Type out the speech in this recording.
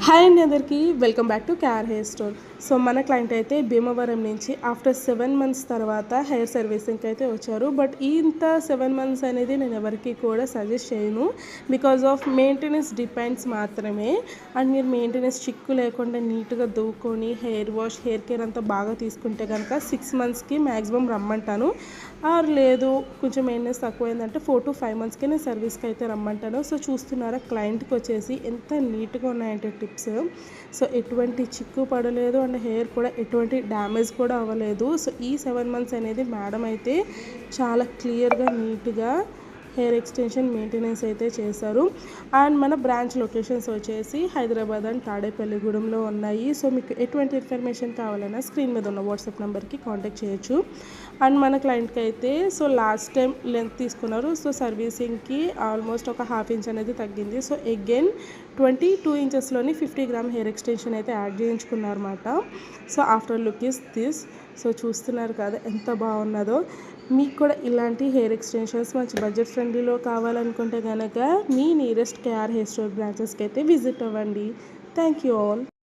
Hi అండి అందరికీ welcome back to KR hair store. So మన క్లయింట్ అయితే భీమవరం నుంచి ఆఫ్టర్ 7 months తర్వాత హెయిర్ సర్వీసింగ్కి అయితే వచ్చారు. బట్ ఇంత 7 months అనేది నేను ఎవరికి కూడా సజెస్ట్ చేయను. బికాజ్ ఆఫ్ మెయింటెనెన్స్ డిపెండ్స్ మాత్రమే. అండ్ మీరు మెయింటెనెన్స్ చిక్కు లేకుండా నీట్గా దూకొని హెయిర్ వాష్ హెయిర్ కేర్ అంతా బాగా తీసుకుంటే కనుక 6 monthsకి మ్యాక్సిమం రమ్మంటాను. ఆర్ లేదు కొంచెం మెయింటెనెన్స్ తక్కువైందంటే 4 to 5 monthsకి నేను సర్వీస్కి అయితే రమ్మంటాను. సో చూస్తున్నారా క్లయింట్కి వచ్చేసి ఎంత నీట్గా ఉన్నాయంటే టిప్స్. సో ఎటువంటి చిక్కు పడలేదు అండ్ హెయిర్ కూడా ఎటువంటి డ్యామేజ్ కూడా అవ్వలేదు. సో ఈ 7 months అనేది మేడం అయితే చాలా క్లియర్గా నీట్గా హెయిర్ ఎక్స్టెన్షన్ మెయింటెనెన్స్ అయితే చేశారు. అండ్ మన బ్రాంచ్ లొకేషన్స్ వచ్చేసి హైదరాబాద్ అండ్ తాడేపల్లిగూడెంలో ఉన్నాయి. సో మీకు ఎటువంటి ఇన్ఫర్మేషన్ కావాలన్నా స్క్రీన్ మీద ఉన్న వాట్సాప్ నెంబర్కి కాంటాక్ట్ చేయొచ్చు. అండ్ మన క్లయింట్కి అయితే సో లాస్ట్ టైం లెంత్ తీసుకున్నారు. సో సర్వీసింగ్కి ఆల్మోస్ట్ ఒక 1/2 inch అనేది తగ్గింది. సో అగైన్ 22 inchesలోని 50 gram హెయిర్ ఎక్స్టెన్షన్ అయితే యాడ్ చేయించుకున్నారన్నమాట. So after look is this. So చూస్తున్నారు కదా ఎంత బాగున్నదో. మీకు కూడా ఇలాంటి హెయిర్ ఎక్స్టెన్షన్స్ మంచి బడ్జెట్ ఫ్రెండ్లీలో కావాలనుకుంటే కనుక మీ నియరెస్ట్ కేఆర్ హెయిర్ స్టోర్ బ్రాంచెస్కి అయితే విజిట్ అవ్వండి. Thank you all.